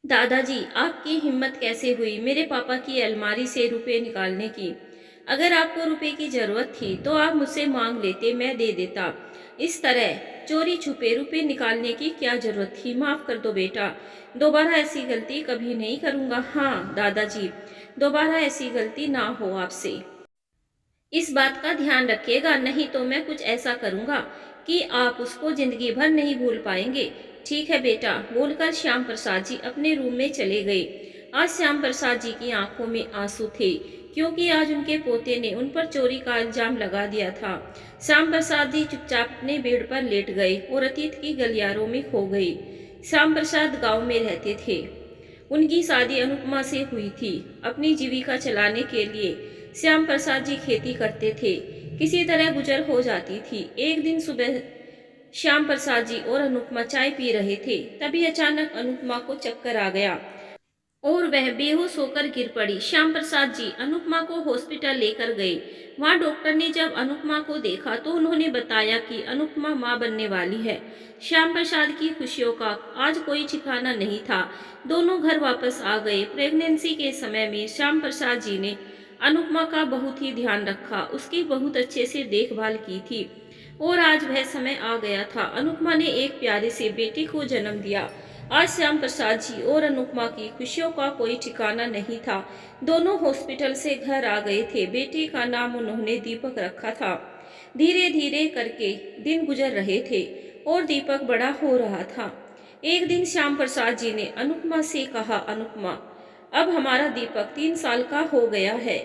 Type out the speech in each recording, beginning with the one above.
दादाजी, आपकी हिम्मत कैसे हुई मेरे पापा की अलमारी से रुपए निकालने की? अगर आपको रुपए की जरूरत थी तो आप मुझसे मांग लेते, मैं दे देता। इस तरह चोरी छुपे रुपए निकालने की क्या जरूरत थी? माफ कर दो बेटा, दोबारा ऐसी गलती कभी नहीं करूंगा। हाँ दादाजी, दोबारा ऐसी गलती ना हो आपसे। इस बात का ध्यान रखिएगा, नहीं तो मैं कुछ ऐसा करूंगा कि आप उसको जिंदगी भर नहीं भूल पाएंगे। ठीक है बेटा, बोलकर श्याम प्रसाद जी अपने रूम में चले गए। आज श्याम प्रसाद जी की आंखों में आंसू थे, क्योंकि आज उनके पोते ने उन पर चोरी का इल्जाम लगा दिया था। श्याम प्रसाद जी चुपचाप अपने बेड पर लेट गए और अतीत की गलियारों में खो गए। श्याम प्रसाद गांव में रहते थे। उनकी शादी अनुपमा से हुई थी। अपनी जीविका चलाने के लिए श्याम प्रसाद जी खेती करते थे। किसी तरह गुजर हो जाती थी। एक दिन सुबह श्याम प्रसाद जी और अनुपमा चाय पी रहे थे, तभी अचानक अनुपमा को चक्कर आ गया और वह बेहोश होकर गिर पड़ी। श्याम प्रसाद जी अनुपमा को हॉस्पिटल लेकर गए। वहां डॉक्टर ने जब अनुपमा को देखा तो उन्होंने बताया कि अनुपमा मां बनने वाली है। श्याम प्रसाद की खुशियों का आज कोई ठिकाना नहीं था। दोनों घर वापस आ गए। प्रेगनेंसी के समय में श्याम प्रसाद जी ने अनुपमा का बहुत ही ध्यान रखा, उसकी बहुत अच्छे से देखभाल की थी और आज वह समय आ गया था। अनुपमा ने एक प्यारे से बेटे को जन्म दिया। आज श्याम प्रसाद जी और अनुपमा की खुशियों का कोई ठिकाना नहीं था। दोनों हॉस्पिटल से घर आ गए थे। बेटे का नाम उन्होंने दीपक रखा था। धीरे धीरे करके दिन गुजर रहे थे और दीपक बड़ा हो रहा था। एक दिन श्याम प्रसाद जी ने अनुपमा से कहा, अनुपमा, अब हमारा दीपक 3 साल का हो गया है।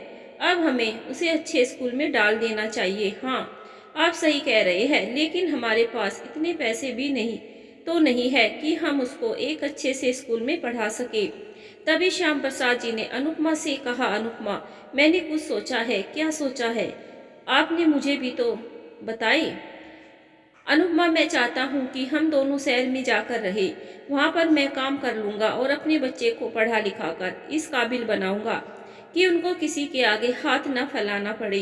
अब हमें उसे अच्छे स्कूल में डाल देना चाहिए। हाँ, आप सही कह रहे हैं, लेकिन हमारे पास इतने पैसे भी नहीं है कि हम उसको एक अच्छे से स्कूल में पढ़ा सके। तभी श्याम प्रसाद जी ने अनुपमा से कहा, अनुपमा, मैंने कुछ सोचा है। क्या सोचा है? आपने मुझे भी तो बताए। अनुपमा, मैं चाहता हूँ कि हम दोनों शहर में जाकर रहे। वहाँ पर मैं काम कर लूँगा और अपने बच्चे को पढ़ा लिखा कर इस काबिल बनाऊँगा कि उनको किसी के आगे हाथ न फैलाना पड़े,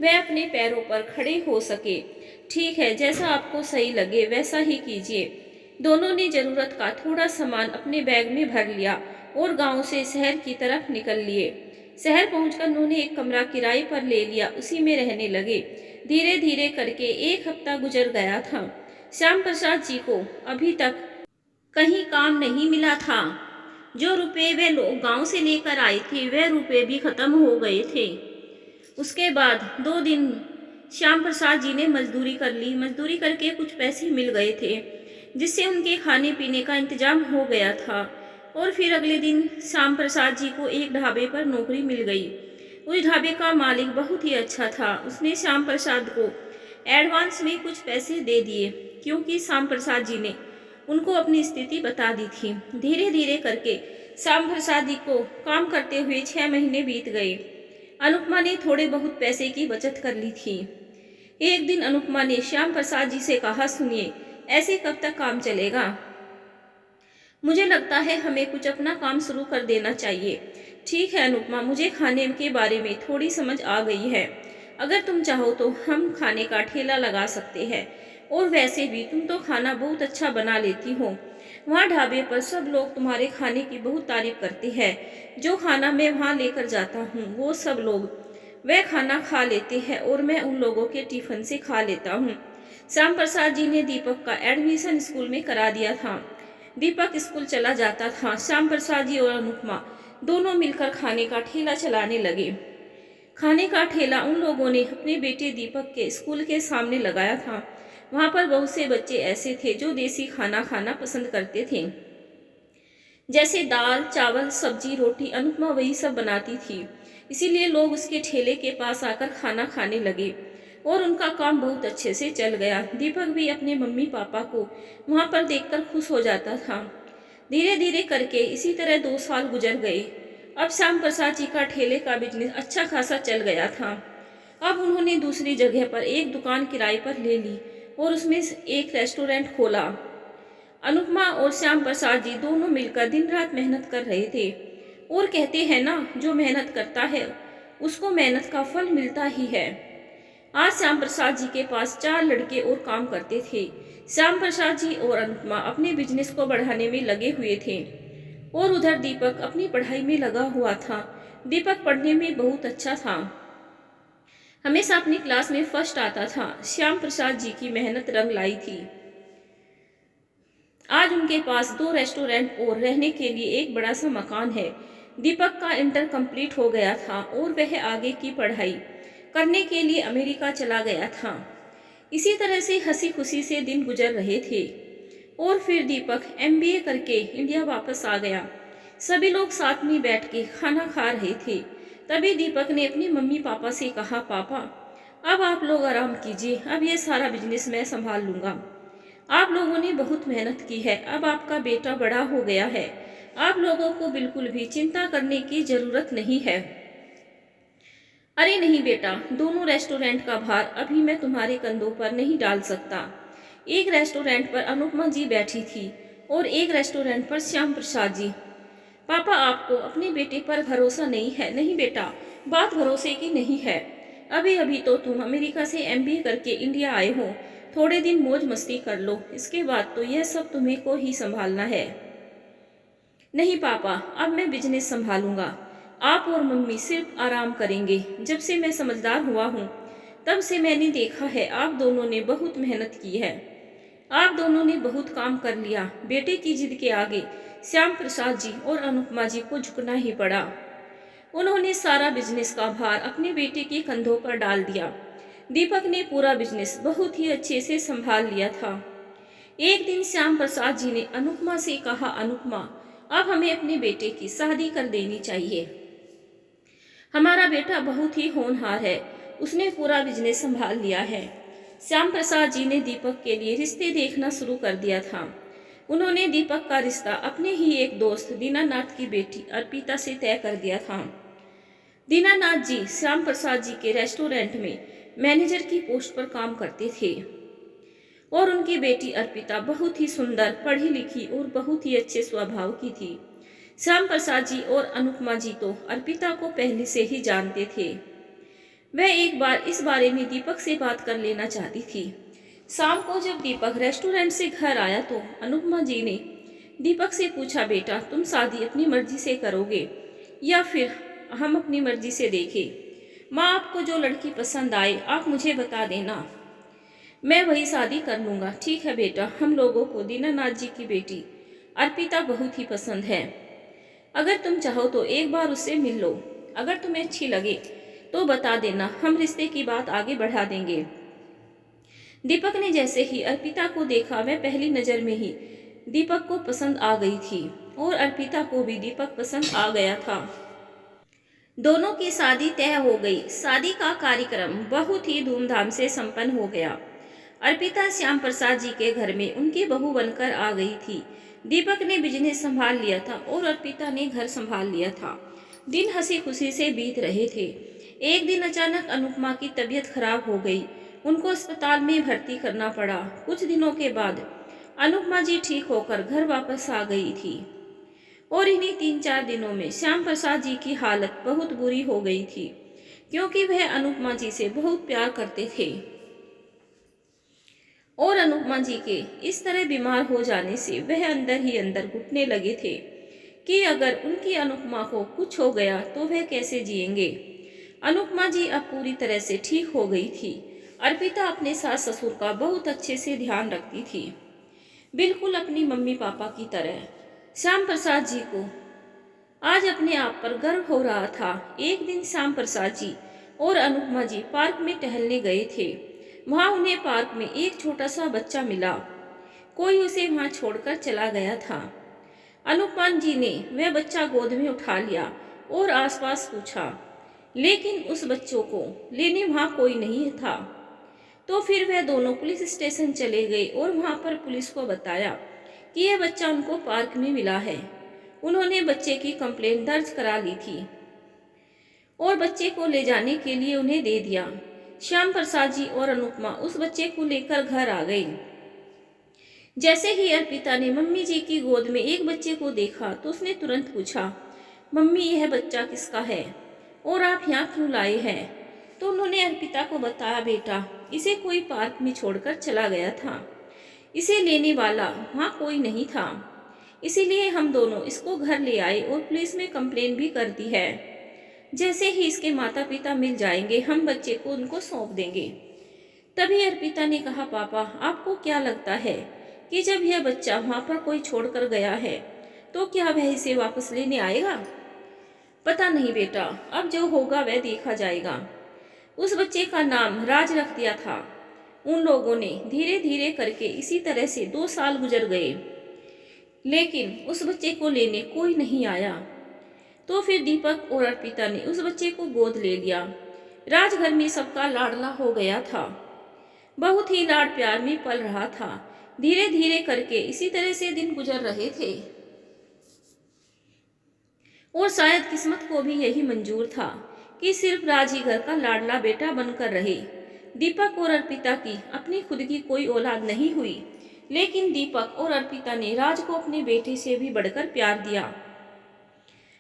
वह अपने पैरों पर खड़े हो सके। ठीक है, जैसा आपको सही लगे वैसा ही कीजिए। दोनों ने जरूरत का थोड़ा सामान अपने बैग में भर लिया और गांव से शहर की तरफ निकल लिए। शहर पहुंचकर उन्होंने एक कमरा किराए पर ले लिया, उसी में रहने लगे। धीरे धीरे करके 1 हफ्ता गुजर गया था। श्याम प्रसाद जी को अभी तक कहीं काम नहीं मिला था। जो रुपए वे लोग गांव से लेकर आए थे वह रुपए भी खत्म हो गए थे। उसके बाद 2 दिन श्याम प्रसाद जी ने मजदूरी कर ली। मजदूरी करके कुछ पैसे मिल गए थे, जिससे उनके खाने पीने का इंतजाम हो गया था। और फिर अगले दिन श्याम प्रसाद जी को एक ढाबे पर नौकरी मिल गई। उस ढाबे का मालिक बहुत ही अच्छा था। उसने श्याम प्रसाद को एडवांस में कुछ पैसे दे दिए, क्योंकि श्याम प्रसाद जी ने उनको अपनी स्थिति बता दी थी। धीरे धीरे करके श्याम प्रसाद जी को काम करते हुए 6 महीने बीत गए। अनुपमा ने थोड़े बहुत पैसे की बचत कर ली थी। एक दिन अनुपमा ने श्याम प्रसाद जी से कहा, सुनिए, ऐसे कब तक काम चलेगा? मुझे लगता है हमें कुछ अपना काम शुरू कर देना चाहिए। ठीक है अनुपमा, मुझे खाने के बारे में थोड़ी समझ आ गई है। अगर तुम चाहो तो हम खाने का ठेला लगा सकते हैं। और वैसे भी तुम तो खाना बहुत अच्छा बना लेती हो। वहाँ ढाबे पर सब लोग तुम्हारे खाने की बहुत तारीफ करते हैं। जो खाना मैं वहाँ लेकर जाता हूँ वो सब लोग वह खाना खा लेते हैं और मैं उन लोगों के टिफिन से खा लेता हूँ। श्याम प्रसाद जी ने दीपक का एडमिशन स्कूल में करा दिया था। दीपक स्कूल चला जाता था। श्याम प्रसाद जी और अनुपमा दोनों मिलकर खाने का ठेला चलाने लगे। खाने का ठेला उन लोगों ने अपने बेटे दीपक के स्कूल के सामने लगाया था। वहाँ पर बहुत से बच्चे ऐसे थे जो देसी खाना खाना पसंद करते थे, जैसे दाल चावल सब्जी रोटी। अनुपमा वही सब बनाती थी, इसीलिए लोग उसके ठेले के पास आकर खाना खाने लगे और उनका काम बहुत अच्छे से चल गया। दीपक भी अपने मम्मी पापा को वहाँ पर देखकर खुश हो जाता था। धीरे धीरे करके इसी तरह 2 साल गुजर गए। अब श्याम प्रसाद जी का ठेले का बिजनेस अच्छा खासा चल गया था। अब उन्होंने दूसरी जगह पर एक दुकान किराए पर ले ली और उसमें एक रेस्टोरेंट खोला। अनुपमा और श्याम प्रसाद जी दोनों मिलकर दिन रात मेहनत कर रहे थे। और कहते हैं ना, जो मेहनत करता है उसको मेहनत का फल मिलता ही है। आज श्याम प्रसाद जी के पास 4 लड़के और काम करते थे। श्याम प्रसाद जी और अनुपमा अपने बिजनेस को बढ़ाने में लगे हुए थे। और उधर दीपक अपनी पढ़ाई में लगा हुआ था। दीपक पढ़ने में बहुत अच्छा था, हमेशा अपनी क्लास में फर्स्ट आता था। श्याम प्रसाद जी की मेहनत रंग लाई थी। आज उनके पास 2 रेस्टोरेंट और रहने के लिए एक बड़ा सा मकान है। दीपक का इंटर कंप्लीट हो गया था और वह आगे की पढ़ाई करने के लिए अमेरिका चला गया था। इसी तरह से हंसी खुशी से दिन गुजर रहे थे और फिर दीपक एमबीए करके इंडिया वापस आ गया। सभी लोग साथ में बैठ के खाना खा रहे थे। तभी दीपक ने अपनी मम्मी पापा से कहा, पापा अब आप लोग आराम कीजिए, अब ये सारा बिजनेस मैं संभाल लूँगा। आप लोगों ने बहुत मेहनत की है, अब आपका बेटा बड़ा हो गया है, आप लोगों को बिल्कुल भी चिंता करने की ज़रूरत नहीं है। अरे नहीं बेटा, दोनों रेस्टोरेंट का भार अभी मैं तुम्हारे कंधों पर नहीं डाल सकता। एक रेस्टोरेंट पर अनुपमा जी बैठी थी और एक रेस्टोरेंट पर श्याम प्रसाद जी। पापा आपको अपने बेटे पर भरोसा नहीं है। नहीं बेटा, बात भरोसे की नहीं है। अभी अभी तो तुम अमेरिका से एमबीए करके इंडिया आए हो, थोड़े दिन मौज मस्ती कर लो, इसके बाद तो यह सब तुम्हें को ही संभालना है। नहीं पापा, अब मैं बिजनेस संभालूंगा, आप और मम्मी सिर्फ आराम करेंगे। जब से मैं समझदार हुआ हूँ तब से मैंने देखा है आप दोनों ने बहुत मेहनत की है, आप दोनों ने बहुत काम कर लिया। बेटे की जिद के आगे श्याम प्रसाद जी और अनुपमा जी को झुकना ही पड़ा। उन्होंने सारा बिजनेस का भार अपने बेटे के कंधों पर डाल दिया। दीपक ने पूरा बिजनेस बहुत ही अच्छे से संभाल लिया था। एक दिन श्याम प्रसाद जी ने अनुपमा से कहा, अनुपमा अब हमें अपने बेटे की शादी कर देनी चाहिए। हमारा बेटा बहुत ही होनहार है, उसने पूरा बिजनेस संभाल लिया है। श्याम प्रसाद जी ने दीपक के लिए रिश्ते देखना शुरू कर दिया था। उन्होंने दीपक का रिश्ता अपने ही एक दोस्त दीनानाथ की बेटी अर्पिता से तय कर दिया था। दीनानाथ जी श्याम प्रसाद जी के रेस्टोरेंट में मैनेजर की पोस्ट पर काम करते थे और उनकी बेटी अर्पिता बहुत ही सुंदर, पढ़ी लिखी और बहुत ही अच्छे स्वभाव की थी। श्याम प्रसाद जी और अनुपमा जी तो अर्पिता को पहले से ही जानते थे। वह एक बार इस बारे में दीपक से बात कर लेना चाहती थी। शाम को जब दीपक रेस्टोरेंट से घर आया तो अनुपमा जी ने दीपक से पूछा, बेटा तुम शादी अपनी मर्जी से करोगे या फिर हम अपनी मर्जी से देखें? माँ आपको जो लड़की पसंद आए आप मुझे बता देना, मैं वही शादी कर लूँगा। ठीक है बेटा, हम लोगों को दीनानाथ जी की बेटी अर्पिता बहुत ही पसंद है, अगर तुम चाहो तो एक बार उससे मिल लो, अगर तुम्हें अच्छी लगे तो बता देना, हम रिश्ते की बात आगे बढ़ा देंगे। दीपक ने जैसे ही अर्पिता को देखा वह पहली नज़र में ही दीपक को पसंद आ गई थी और अर्पिता को भी दीपक पसंद आ गया था। दोनों की शादी तय हो गई। शादी का कार्यक्रम बहुत ही धूमधाम से संपन्न हो गया। अर्पिता श्याम प्रसाद जी के घर में उनकी बहू बनकर आ गई थी। दीपक ने बिजनेस संभाल लिया था और अर्पिता ने घर संभाल लिया था। दिन हंसी खुशी से बीत रहे थे। एक दिन अचानक अनुपमा की तबीयत खराब हो गई, उनको अस्पताल में भर्ती करना पड़ा। कुछ दिनों के बाद अनुपमा जी ठीक होकर घर वापस आ गई थी और इन्हीं 3-4 दिनों में श्याम प्रसाद जी की हालत बहुत बुरी हो गई थी, क्योंकि वह अनुपमा जी से बहुत प्यार करते थे और अनुपमा जी के इस तरह बीमार हो जाने से वह अंदर ही अंदर घुटने लगे थे कि अगर उनकी अनुपमा को कुछ हो गया तो वह कैसे जिएंगे। अनुपमा जी अब पूरी तरह से ठीक हो गई थी। अर्पिता अपने सास ससुर का बहुत अच्छे से ध्यान रखती थी, बिल्कुल अपनी मम्मी पापा की तरह। श्याम प्रसाद जी को आज अपने आप पर गर्व हो रहा था। एक दिन श्याम प्रसाद जी और अनुपमा जी पार्क में टहलने गए थे। वहाँ उन्हें पार्क में एक छोटा सा बच्चा मिला, कोई उसे वहाँ छोड़कर चला गया था। अनुपमा जी ने वह बच्चा गोद में उठा लिया और आसपास पूछा, लेकिन उस बच्चों को लेने वहाँ कोई नहीं था। तो फिर वह दोनों पुलिस स्टेशन चले गए और वहाँ पर पुलिस को बताया कि यह बच्चा उनको पार्क में मिला है। उन्होंने बच्चे की कंप्लेंट दर्ज करा ली थी और बच्चे को ले जाने के लिए उन्हें दे दिया। श्याम प्रसाद जी और अनुपमा उस बच्चे को लेकर घर आ गई। जैसे ही अर्पिता ने मम्मी जी की गोद में एक बच्चे को देखा तो उसने तुरंत पूछा, मम्मी यह बच्चा किसका है और आप यहाँ क्यों लाए हैं? तो उन्होंने अर्पिता को बताया, बेटा इसे कोई पार्क में छोड़कर चला गया था, इसे लेने वाला वहाँ कोई नहीं था। इसीलिए हम दोनों इसको घर ले आए और पुलिस में कंप्लेन भी कर दी है। जैसे ही इसके माता पिता मिल जाएंगे हम बच्चे को उनको सौंप देंगे। तभी अर्पिता ने कहा, पापा आपको क्या लगता है कि जब यह बच्चा वहां पर कोई छोड़कर गया है तो क्या वह इसे वापस लेने आएगा? पता नहीं बेटा, अब जो होगा वह देखा जाएगा। उस बच्चे का नाम राज रख दिया था। उन लोगों ने धीरे धीरे करके इसी तरह से 2 साल गुजर गए, लेकिन उस बच्चे को लेने कोई नहीं आया। तो फिर दीपक और अर्पिता ने उस बच्चे को गोद ले लिया। राज घर में सबका लाडला हो गया था, बहुत ही लाड प्यार में पल रहा था। धीरे धीरे करके इसी तरह से दिन गुजर रहे थे और शायद किस्मत को भी यही मंजूर था कि सिर्फ राज ही घर का लाडला बेटा बनकर रहे। दीपक और अर्पिता की अपनी खुद की कोई औलाद नहीं हुई, लेकिन दीपक और अर्पिता ने राज को अपने बेटे से भी बढ़कर प्यार दिया।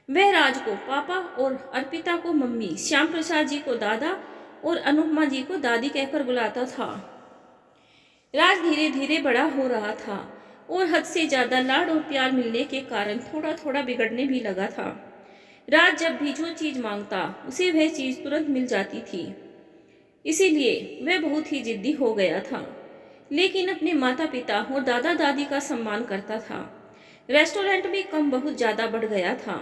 वह राज को पापा और अर्पिता को मम्मी, श्याम प्रसाद जी को दादा और अनुपमा जी को दादी कहकर बुलाता था। राज धीरे धीरे बड़ा हो रहा था और हद से ज्यादा लाड और प्यार मिलने के कारण थोड़ा थोड़ा बिगड़ने भी लगा था। राज जब भी जो चीज मांगता उसे वह चीज तुरंत मिल जाती थी, इसीलिए वह बहुत ही जिद्दी हो गया था, लेकिन अपने माता पिता और दादा दादी का सम्मान करता था। रेस्टोरेंट में कम बहुत ज्यादा बढ़ गया था,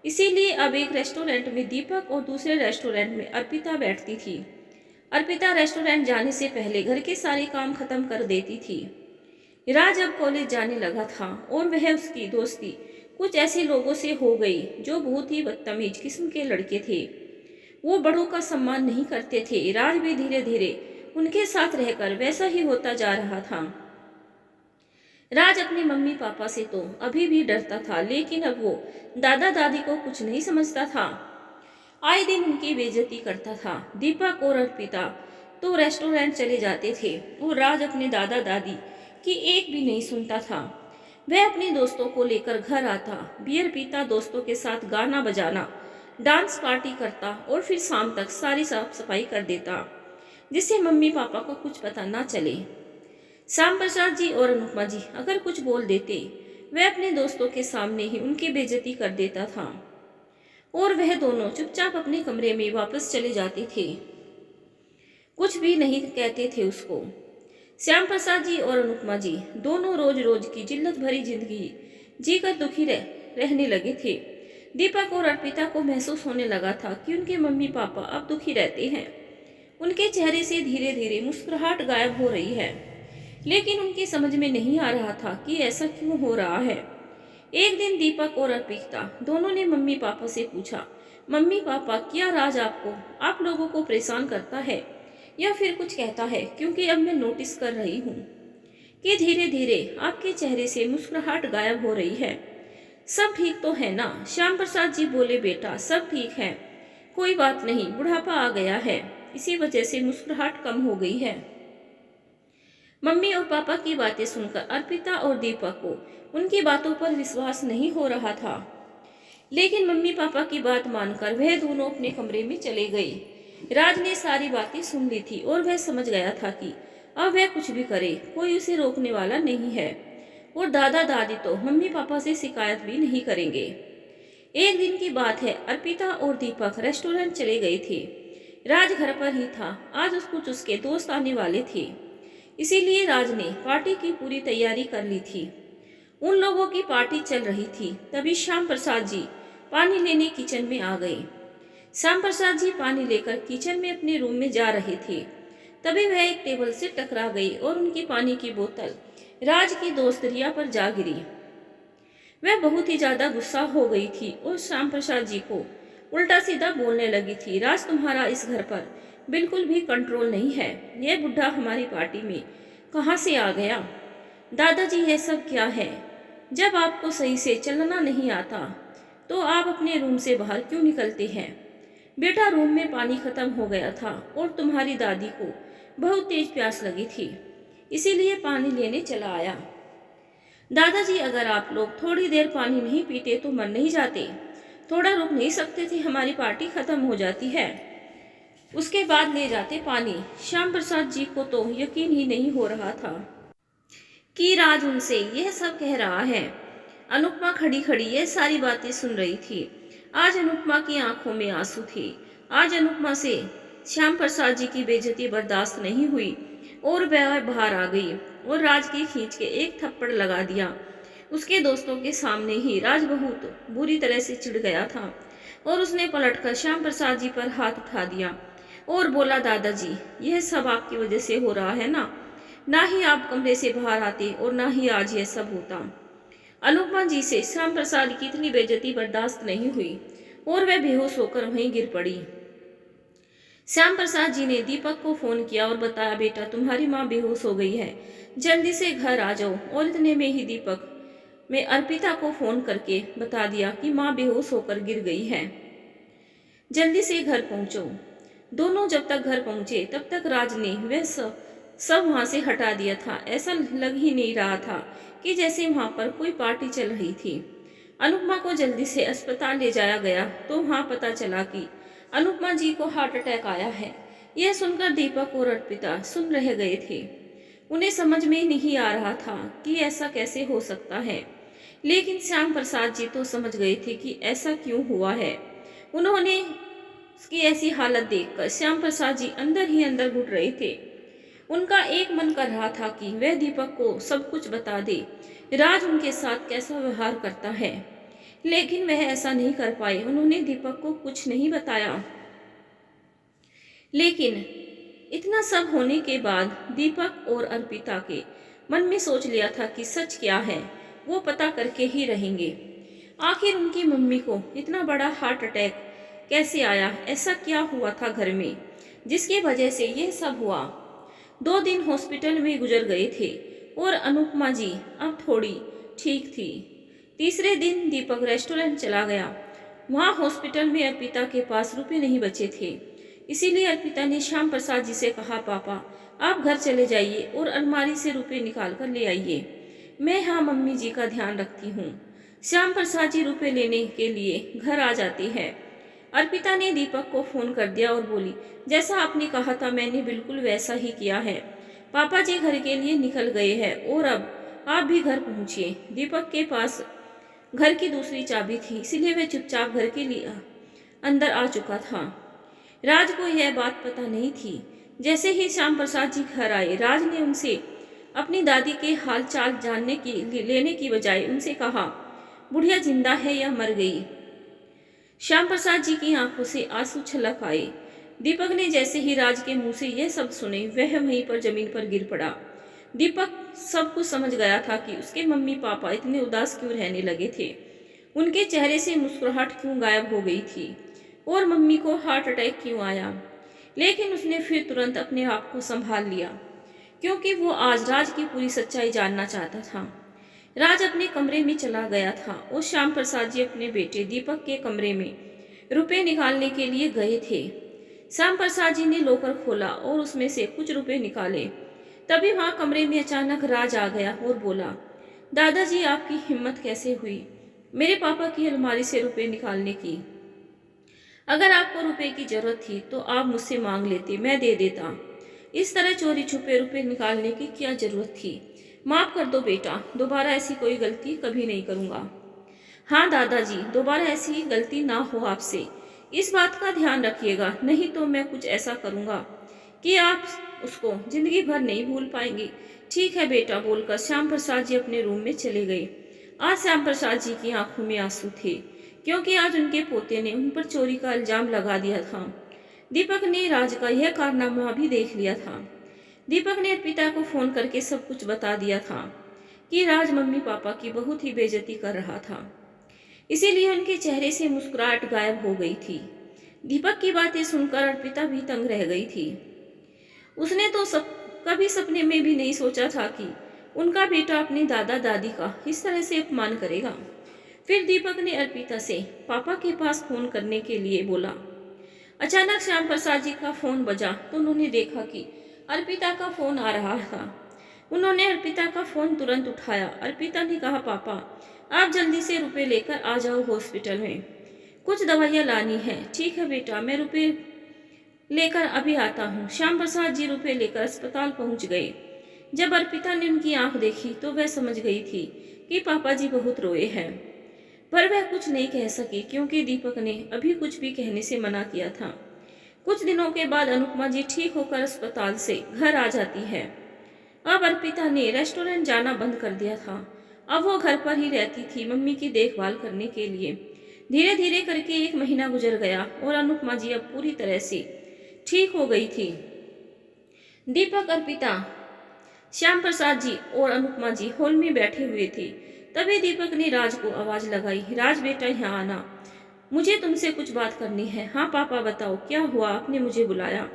इसीलिए अब एक रेस्टोरेंट में दीपक और दूसरे रेस्टोरेंट में अर्पिता बैठती थी। अर्पिता रेस्टोरेंट जाने से पहले घर के सारे काम खत्म कर देती थी। राज अब कॉलेज जाने लगा था और वह उसकी दोस्ती कुछ ऐसे लोगों से हो गई जो बहुत ही बदतमीज किस्म के लड़के थे। वो बड़ों का सम्मान नहीं करते थे। राज भी धीरे धीरे उनके साथ रहकर वैसा ही होता जा रहा था। राज अपने मम्मी पापा से तो अभी भी डरता था, लेकिन अब वो दादा दादी को कुछ नहीं समझता था। आए दिन उनकी बेइज्जती करता था। दीपक और अर्पिता तो रेस्टोरेंट चले जाते थे और राज अपने दादा दादी की एक भी नहीं सुनता था। वह अपने दोस्तों को लेकर घर आता, बियर पीता, दोस्तों के साथ गाना बजाना, डांस पार्टी करता और फिर शाम तक सारी साफ सफाई कर देता, जिससे मम्मी पापा को कुछ पता ना चले। श्याम प्रसाद जी और अनुपमा जी अगर कुछ बोल देते, वह अपने दोस्तों के सामने ही उनकी बेइज्जती कर देता था और वह दोनों चुपचाप अपने कमरे में वापस चले जाते थे, कुछ भी नहीं कहते थे उसको। श्याम प्रसाद जी और अनुपमा जी दोनों रोज रोज की जिल्लत भरी जिंदगी जीकर दुखी रहने लगे थे। दीपक और अर्पिता को महसूस होने लगा था कि उनके मम्मी पापा अब दुखी रहते हैं। उनके चेहरे से धीरे धीरे मुस्कुराहट गायब हो रही है, लेकिन उनकी समझ में नहीं आ रहा था कि ऐसा क्यों हो रहा है। एक दिन दीपक और अर्पिता दोनों ने मम्मी पापा से पूछा, मम्मी पापा क्या राज आप लोगों को परेशान करता है या फिर कुछ कहता है? क्योंकि अब मैं नोटिस कर रही हूँ कि धीरे धीरे आपके चेहरे से मुस्कुराहट गायब हो रही है। सब ठीक तो है ना? श्याम प्रसाद जी बोले, बेटा सब ठीक है, कोई बात नहीं, बुढ़ापा आ गया है, इसी वजह से मुस्कुराहट कम हो गई है। मम्मी और पापा की बातें सुनकर अर्पिता और दीपक को उनकी बातों पर विश्वास नहीं हो रहा था, लेकिन मम्मी पापा की बात मानकर वह दोनों अपने कमरे में चले गए। राज ने सारी बातें सुन ली थी और वह समझ गया था कि अब वह कुछ भी करे कोई उसे रोकने वाला नहीं है और दादा दादी तो मम्मी पापा से शिकायत भी नहीं करेंगे। एक दिन की बात है, अर्पिता और दीपक रेस्टोरेंट चले गए थे। राज घर पर ही था। आज कुछ उसके दोस्त आने वाले थे, इसीलिए राज ने पार्टी की पूरी तैयारी कर ली थी। उन लोगों की पार्टी चल रही थी। तभी श्याम प्रसाद जी पानी लेने किचन में आ गए। श्याम प्रसाद जी पानी लेकर किचन में अपने रूम में जा रहे थे। तभी वह एक टेबल से टकरा गई और उनकी पानी की बोतल राज की दोस्त रिया पर जा गिरी। वह बहुत ही ज्यादा गुस्सा हो गई थी और श्याम प्रसाद जी को उल्टा सीधा बोलने लगी थी, राज तुम्हारा इस घर पर बिल्कुल भी कंट्रोल नहीं है। यह बुढ़ा हमारी पार्टी में कहाँ से आ गया? दादाजी यह सब क्या है? जब आपको सही से चलना नहीं आता तो आप अपने रूम से बाहर क्यों निकलते हैं? बेटा रूम में पानी खत्म हो गया था और तुम्हारी दादी को बहुत तेज प्यास लगी थी, इसीलिए पानी लेने चला आया। दादाजी अगर आप लोग थोड़ी देर पानी नहीं पीते तो मर नहीं जाते? थोड़ा रुक नहीं सकते थे? हमारी पार्टी खत्म हो जाती है, उसके बाद ले जाते पानी। श्याम प्रसाद जी को तो यकीन ही नहीं हो रहा था कि राज उनसे यह सब कह रहा है। अनुपमा खड़ी खड़ी ये सारी बातें सुन रही थी। आज अनुपमा की आंखों में आंसू थे। आज अनुपमा से श्याम प्रसाद जी की बेइज्जती बर्दाश्त नहीं हुई और वह बाहर आ गई और राज की खींच के एक थप्पड़ लगा दिया। उसके दोस्तों के सामने ही राज बहुत बुरी तरह से चिढ़ गया था और उसने पलटकर श्याम प्रसाद जी पर हाथ उठा दिया और बोला, दादाजी, यह सब आपकी वजह से हो रहा है ना ही आप कमरे से बाहर आते और ना ही आज यह सब होता। अनुपमा जी से श्याम प्रसाद की इतनी बेइज्जती बर्दाश्त नहीं हुई और वह बेहोश होकर वहीं गिर पड़ी। श्याम प्रसाद जी ने दीपक को फोन किया और बताया, बेटा, तुम्हारी माँ बेहोश हो गई है, जल्दी से घर आ जाओ। और इतने में ही दीपक ने अर्पिता को फोन करके बता दिया कि माँ बेहोश होकर गिर गई है, जल्दी से घर पहुंचो। दोनों जब तक घर पहुंचे तब तक राज ने वह सब वहां से हटा दिया था। ऐसा लग ही नहीं रहा था कि जैसे वहां पर कोई पार्टी चल रही थी। अनुपमा को जल्दी से अस्पताल ले जाया गया तो वहां पता चला कि अनुपमा जी को हार्ट अटैक आया है। यह सुनकर दीपक और अर्पिता सुन रह गए थे। उन्हें समझ में नहीं आ रहा था कि ऐसा कैसे हो सकता है, लेकिन श्याम प्रसाद जी तो समझ गए थे कि ऐसा क्यों हुआ है। उन्होंने उसकी ऐसी हालत देखकर श्याम प्रसाद जी अंदर ही अंदर घुट रहे थे। उनका एक मन कर रहा था कि वह दीपक को सब कुछ बता दे, राज उनके साथ कैसा व्यवहार करता है, लेकिन वह ऐसा नहीं कर पाए। उन्होंने दीपक को कुछ नहीं बताया। लेकिन इतना सब होने के बाद दीपक और अर्पिता के मन में सोच लिया था कि सच क्या है वो पता करके ही रहेंगे। आखिर उनकी मम्मी को इतना बड़ा हार्ट अटैक कैसे आया, ऐसा क्या हुआ था घर में जिसकी वजह से यह सब हुआ। 2 दिन हॉस्पिटल में गुजर गए थे और अनुपमा जी अब थोड़ी ठीक थी। तीसरे दिन दीपक रेस्टोरेंट चला गया। वहाँ हॉस्पिटल में अर्पिता के पास रुपए नहीं बचे थे, इसीलिए अर्पिता ने श्याम प्रसाद जी से कहा, पापा, आप घर चले जाइए और अलमारी से रुपए निकाल कर ले आइए, मैं हाँ मम्मी जी का ध्यान रखती हूँ। श्याम प्रसाद जी रुपए लेने के लिए घर आ जाते हैं। अर्पिता ने दीपक को फोन कर दिया और बोली, जैसा आपने कहा था मैंने बिल्कुल वैसा ही किया है। पापा जी घर के लिए निकल गए हैं और अब आप भी घर पहुंचिए। दीपक के पास घर की दूसरी चाबी थी, इसलिए वह चुपचाप घर के लिए अंदर आ चुका था। राज को यह बात पता नहीं थी। जैसे ही श्याम प्रसाद जी घर आए, राज ने उनसे अपनी दादी के हाल चाल जानने की लेने की बजाय उनसे कहा, बुढ़िया जिंदा है या मर गई। श्याम प्रसाद जी की आंखों से आंसू छलक आए। दीपक ने जैसे ही राज के मुंह से यह सब सुने, वह वहीं पर जमीन पर गिर पड़ा। दीपक सब कुछ समझ गया था कि उसके मम्मी पापा इतने उदास क्यों रहने लगे थे, उनके चेहरे से मुस्कुराहट क्यों गायब हो गई थी और मम्मी को हार्ट अटैक क्यों आया। लेकिन उसने फिर तुरंत अपने आप को संभाल लिया, क्योंकि वो आज राज की पूरी सच्चाई जानना चाहता था। राज अपने कमरे में चला गया था और श्याम प्रसाद जी अपने बेटे दीपक के कमरे में रुपए निकालने के लिए गए थे। श्याम प्रसाद जी ने लॉकर खोला और उसमें से कुछ रुपए निकाले। तभी वहां कमरे में अचानक राज आ गया और बोला, दादाजी, आपकी हिम्मत कैसे हुई मेरे पापा की अलमारी से रुपए निकालने की? अगर आपको रुपए की जरूरत थी तो आप मुझसे मांग लेते, मैं दे देता। इस तरह चोरी छुपे रुपए निकालने की क्या जरूरत थी? माफ कर दो बेटा, दोबारा ऐसी कोई गलती कभी नहीं करूँगा। हाँ दादाजी, दोबारा ऐसी गलती ना हो आपसे, इस बात का ध्यान रखिएगा, नहीं तो मैं कुछ ऐसा करूँगा कि आप उसको जिंदगी भर नहीं भूल पाएंगे। ठीक है बेटा, बोलकर श्याम प्रसाद जी अपने रूम में चले गए। आज श्याम प्रसाद जी की आंखों में आंसू थे, क्योंकि आज उनके पोते ने उन पर चोरी का इल्जाम लगा दिया था। दीपक ने राज का यह कारनामा भी देख लिया था। दीपक ने अर्पिता को फोन करके सब कुछ बता दिया था कि राज मम्मी पापा की बहुत ही बेइज्जती कर रहा था, इसीलिए उनके चेहरे से मुस्कुराहट गायब हो गई थी। दीपक की बातें सुनकर अर्पिता भी तंग रह गई थी। उसने तो कभी सपने में भी नहीं सोचा था कि उनका बेटा अपने दादा दादी का इस तरह से अपमान करेगा। फिर दीपक ने अर्पिता से पापा के पास फोन करने के लिए बोला। अचानक श्याम प्रसाद जी का फोन बजा तो उन्होंने देखा कि अर्पिता का फोन आ रहा था। उन्होंने अर्पिता का फोन तुरंत उठाया। अर्पिता ने कहा, पापा, आप जल्दी से रुपए लेकर आ जाओ हॉस्पिटल में, कुछ दवाइयाँ लानी है। ठीक है बेटा, मैं रुपए लेकर अभी आता हूँ। श्याम प्रसाद जी रुपए लेकर अस्पताल पहुँच गए। जब अर्पिता ने उनकी आंख देखी तो वह समझ गई थी कि पापा जी बहुत रोए हैं, पर वह कुछ नहीं कह सकी क्योंकि दीपक ने अभी कुछ भी कहने से मना किया था। कुछ दिनों के बाद अनुपमा जी ठीक होकर अस्पताल से घर आ जाती है। अब अर्पिता ने रेस्टोरेंट जाना बंद कर दिया था। अब वो घर पर ही रहती थी मम्मी की देखभाल करने के लिए। धीरे धीरे करके 1 महीना गुजर गया और अनुपमा जी अब पूरी तरह से ठीक हो गई थी। दीपक, अर्पिता, श्याम प्रसाद जी और अनुपमा जी हॉल में बैठे हुए थे। तभी दीपक ने राज को आवाज लगाई, राज बेटा यहाँ आना, मुझे तुमसे कुछ बात करनी है। हाँ पापा बताओ क्या हुआ, आपने मुझे बुलाया।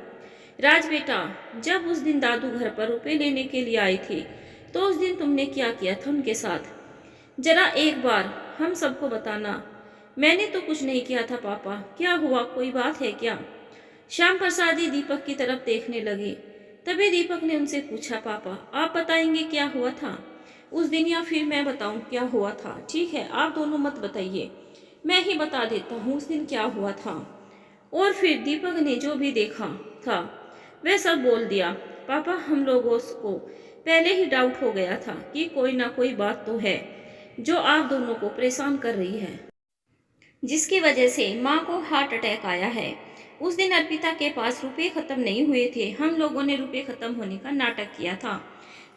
राज बेटा, जब उस दिन दादू घर पर रुपए लेने के लिए आए थे तो उस दिन तुमने क्या किया था उनके साथ, जरा एक बार हम सबको बताना। मैंने तो कुछ नहीं किया था पापा, क्या हुआ, कोई बात है क्या? श्याम प्रसाद जी दीपक की तरफ देखने लगे। तभी दीपक ने उनसे पूछा, पापा आप बताएंगे क्या हुआ था उस दिन या फिर मैं बताऊं क्या हुआ था? ठीक है, आप दोनों मत बताइए, मैं ही बता देता हूँ उस दिन क्या हुआ था। और फिर दीपक ने जो भी देखा था वह सब बोल दिया। पापा, हम लोगों को पहले ही डाउट हो गया था कि कोई ना कोई बात तो है जो आप दोनों को परेशान कर रही है, जिसकी वजह से माँ को हार्ट अटैक आया है। उस दिन अर्पिता के पास रुपए खत्म नहीं हुए थे, हम लोगों ने रुपए खत्म होने का नाटक किया था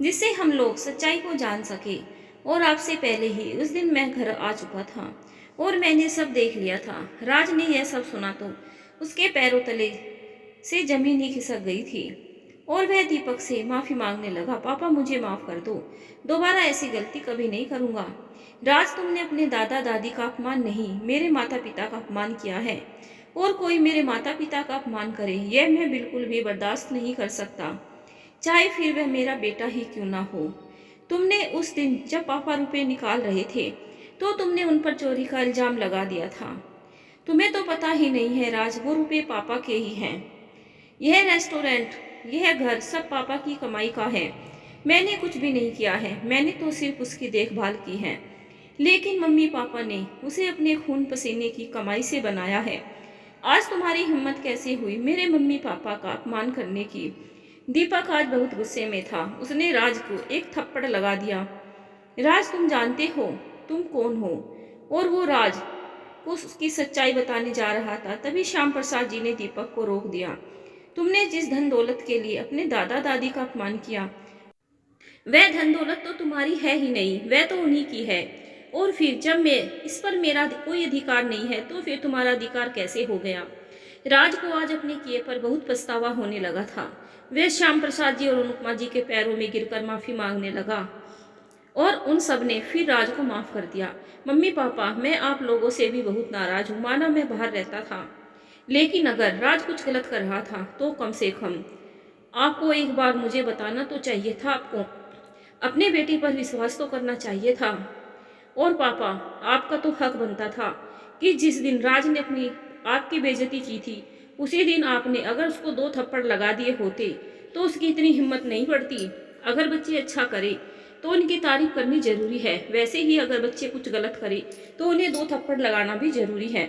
जिससे हम लोग सच्चाई को जान सके। और आपसे पहले ही उस दिन मैं घर आ चुका था और मैंने सब देख लिया था। राज ने यह सब सुना तो उसके पैरों तले से जमीन ही खिसक गई थी और वह दीपक से माफी मांगने लगा, पापा मुझे माफ कर दो, दोबारा ऐसी गलती कभी नहीं करूंगा। राज, तुमने अपने दादा दादी का अपमान नहीं, मेरे माता पिता का अपमान किया है और कोई मेरे माता पिता का अपमान करे यह मैं बिल्कुल भी बर्दाश्त नहीं कर सकता, चाहे फिर वह मेरा बेटा ही क्यों ना हो। तुमने उस दिन जब पापा रुपए निकाल रहे थे तो तुमने उन पर चोरी का इल्जाम लगा दिया था। तुम्हें तो पता ही नहीं है राज, वो रुपए पापा के ही हैं। यह रेस्टोरेंट, यह घर सब पापा की कमाई का है, मैंने कुछ भी नहीं किया है, मैंने तो सिर्फ उसकी देखभाल की है। लेकिन मम्मी पापा ने उसे अपने खून पसीने की कमाई से बनाया है। आज तुम्हारी हिम्मत कैसे हुई मेरे मम्मी पापा का अपमान करने की? दीपक आज बहुत गुस्से में था, उसने राज को एक थप्पड़ लगा दिया। राज, तुम जानते हो तुम कौन हो? और वो राज को उसकी सच्चाई बताने जा रहा था। तभी श्याम प्रसाद जी ने दीपक को रोक दिया। तुमने जिस धन दौलत के लिए अपने दादा दादी का अपमान किया, वह धन दौलत तो तुम्हारी है ही नहीं, वह तो उन्हीं की है। और फिर जब मैं इस पर मेरा कोई अधिकार नहीं है तो फिर तुम्हारा अधिकार कैसे हो गया? राज को आज अपने किए पर बहुत पछतावा होने लगा था। वह श्याम प्रसाद जी और अनुपमा जी के पैरों में गिरकर माफी मांगने लगा और उन सब ने फिर राज को माफ कर दिया। मम्मी पापा, मैं आप लोगों से भी बहुत नाराज हूँ, माना मैं बाहर रहता था, लेकिन अगर राज कुछ गलत कर रहा था तो कम से कम आपको एक बार मुझे बताना तो चाहिए था, आपको अपने बेटे पर विश्वास तो करना चाहिए था। और पापा, आपका तो हक बनता था कि जिस दिन राज ने अपनी आपकी बेइज्जती की थी उसी दिन आपने अगर उसको 2 थप्पड़ लगा दिए होते तो उसकी इतनी हिम्मत नहीं पड़ती। अगर बच्चे अच्छा करे तो उनकी तारीफ करनी जरूरी है, वैसे ही अगर बच्चे कुछ गलत करे तो उन्हें 2 थप्पड़ लगाना भी जरूरी है।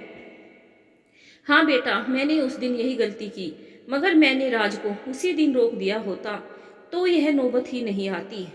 हाँ बेटा, मैंने उस दिन यही गलती की, मगर मैंने राज को उसी दिन रोक दिया होता तो यह नौबत ही नहीं आती।